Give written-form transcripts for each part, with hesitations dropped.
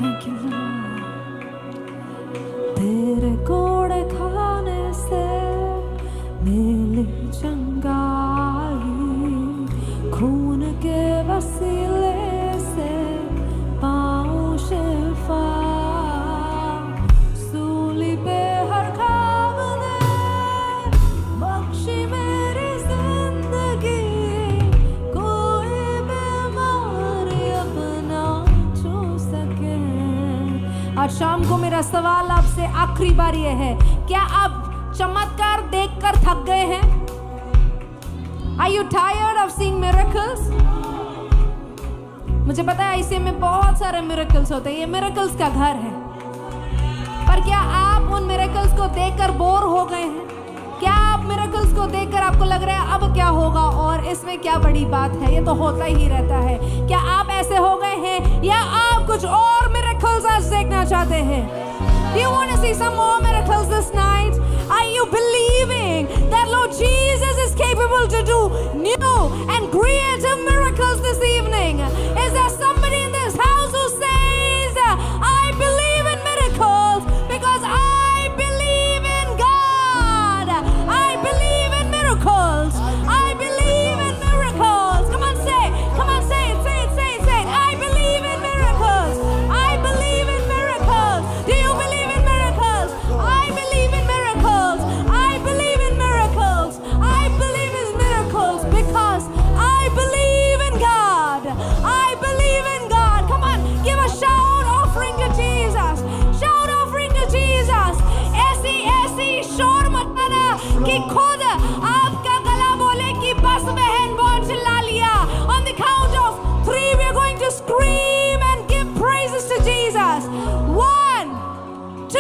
Thank you, Lord. तेरे कोड़े खाने से मिली चंगाई, खून के वसीले से पाऊं शिफा, सूली पे हर खाब ने बख्शी मेरी जिंदगी, कोई बीमारी अपना छू सके। आज शाम को मेरा सवाल आपसे आखिरी बार ये है, क्या आप चमत्कार देखकर थक गए हैं? Are you tired of seeing miracles? मुझे पता है ICM में बहुत सारे miracles होते हैं, ये miracles का घर है, पर क्या आप उन miracles को देखकर बोर हो गए हैं? क्या आप miracles को देखकर आपको लग रहा है अब क्या होगा और इसमें क्या बड़ी बात है, ये तो होता ही रहता है? क्या आप ऐसे हो गए हैं या आप कुछ और miracles आज देखना चाहते हैं? Do you want to see some more miracles this night? Are you believing that Lord Jesus is capable to do new and creative miracles this evening? Is there somebody in this house who says, I believe in miracles because I believe in God? I believe in miracles. I believe in miracles. Come on, say it. Come on, say it. Say it. Say it. Say it. I believe in miracles. I believe in miracles. Do you believe in miracles? I believe in miracles. I believe in miracles. I believe in miracles because I believe in God. I believe in God. Come on, give a shout offering to Jesus. Shout offering to Jesus. ऐसी शोर मचाना कि खुद आपका गला बोले कि बस बहन बहुत चिल्ला लिया. On the count of 3 we are going to scream and give praises to Jesus. 1, 2,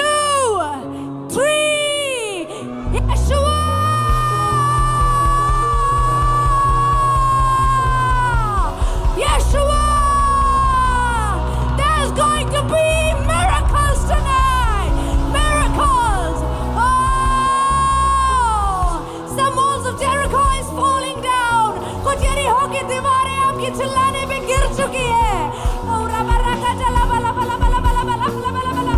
3. Yeshua! Yeshua! There's going to be miracles tonight. Miracles. Oh! Some walls of Jericho is falling down. कुछ यरीहो की दीवारें आपकी चिल्लाने पे गिर चुकी है. Oh, रबा रका चला बला बला बला बला बला बला बला बला.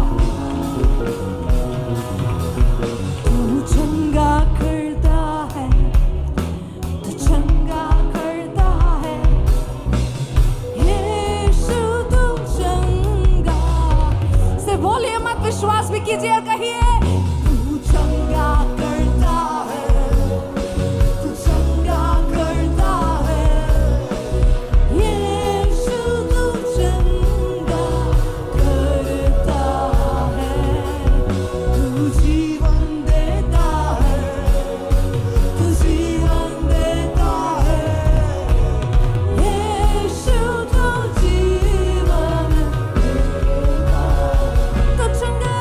तू चंगा करता है, तू चंगा करता है. यीशु तू चंगा. से बोलिए मत, विश्वास भी कीजिए और कहिए, तू चंगा करता है, तू चंगा करता है. यीशु तू चंगा करता है. तू जीवन देता है, तू जीवन देता है. यीशु तू जीवन देता है. तू चंगा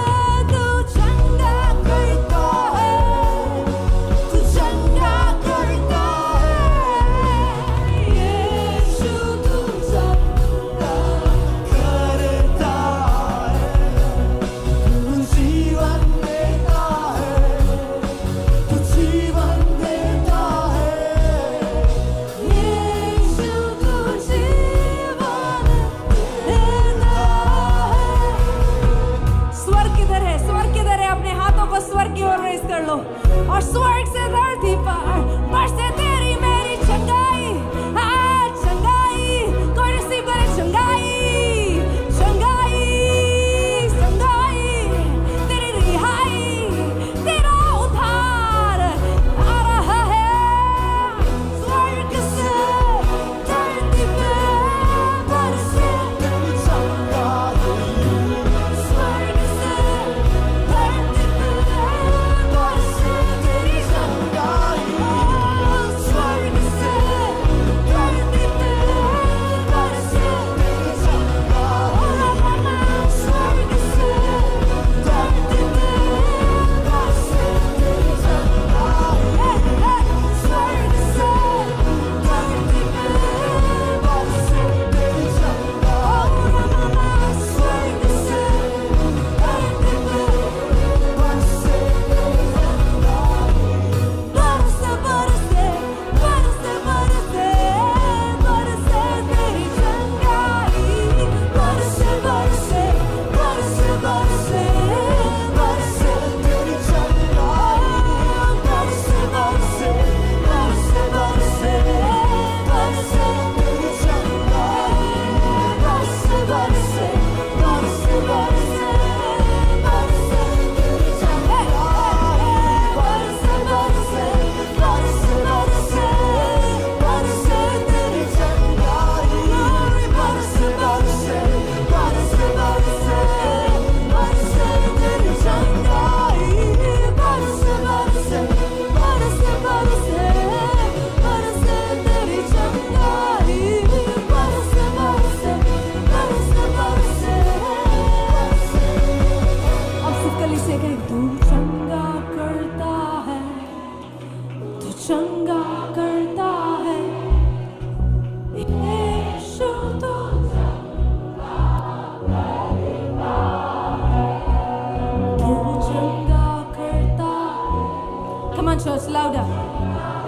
louder.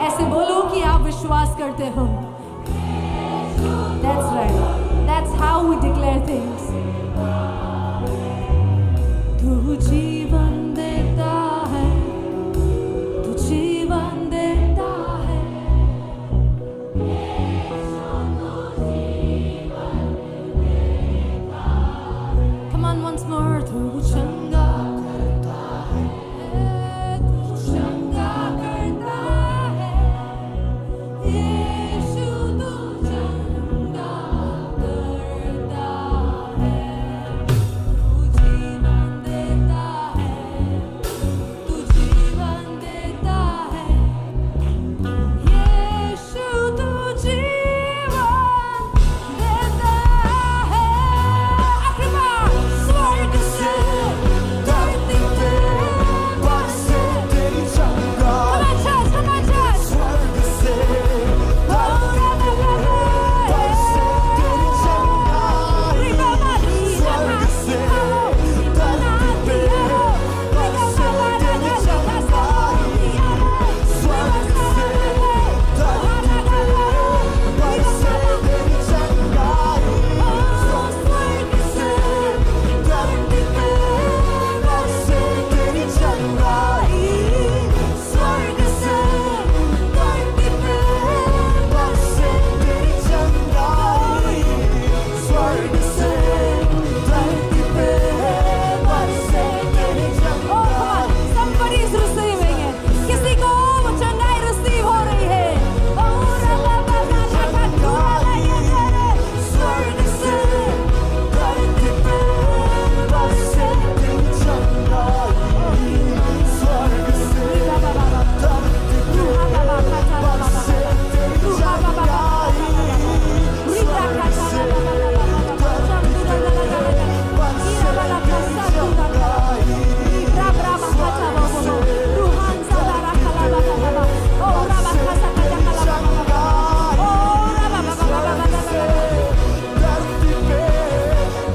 ऐसे बोलो कि आप विश्वास करते हो. That's right. That's how we declare things. तू जीवन देता है, तू जीवन देता है. Come on once more. तू चंगा करता है, तू चंगा करता है. यीशु तू चंगा करता है. तू जीवन देता है, तू जीवन देता है. यीशु तू जीवन देता है. आखिरी बार स्वर्ग से धरती पे बरसे तेरी चंगाई. Come on, church. स्वर्ग से बरसे तेरी चंगाई. स्वर्ग से धरती पे बरसे तेरी चंगाई. स्वर्ग से धरती पे बरसे तेरी चंगाई. स्वर्ग से धरती पे बरसे तेरी चंगाई. स्वर्ग से धरती पे बरसे तेरी चंगाई. स्वर्ग से धरती पे बरसे तेरी Oh, come on. चंगाई. Somebody is receiving it. किसी को वो चंगाई receive हो रही है. स्वर्ग से धरती पे बरसे तेरी चंगाई. स्वर्ग से धरती पे बरसे तेरी चंगाई. स्वर्ग से धरती पे बरसे तेरी चंगाई. धरती पे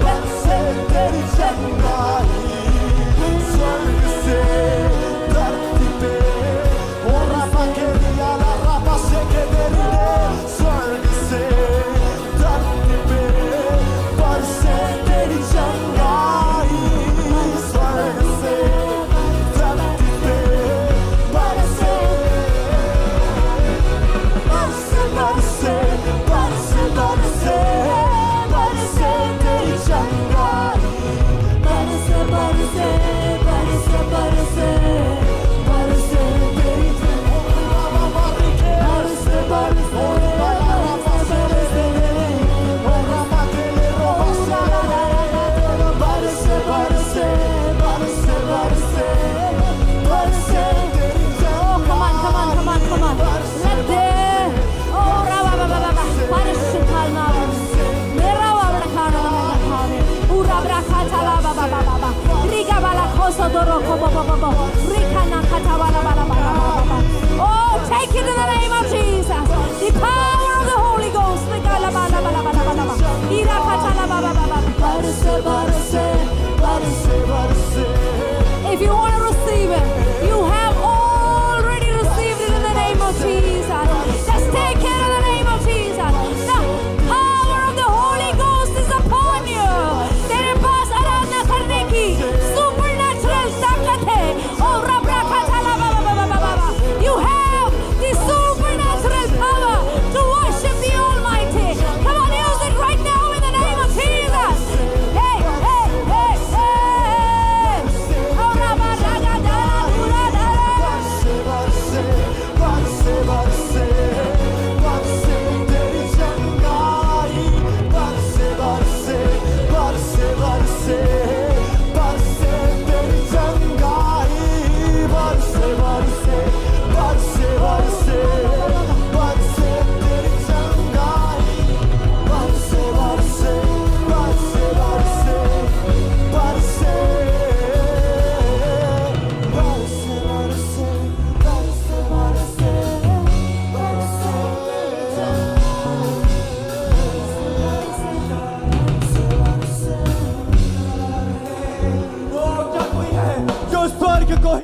बरसे तेरी चंगाई. स्वर्ग से धरती पे ओ रामा के दिया ला रामा से के देरी दे. स्वर्ग से धरती पे बरसे तेरी चंगाई. स्वर्ग से धरती पे बरसे बरसे बरसे बरसे बरसे बरसे तेरी चंगाई. बरसे बरसे बरसे बरसे बरसे तेरी चंगाई. बरसे बरसे बरसे ओ रामा के ले रोमा बरसे बरसे बरसे बरसे बरसे तेरी Come on. Let there. Oh, Parishithalnavam. Mera vavadakana namakhave. Ura brakhatala baba. Riga bala khosodoro kobo. Rikana khatawala bala. Oh, take it in the name of Jesus.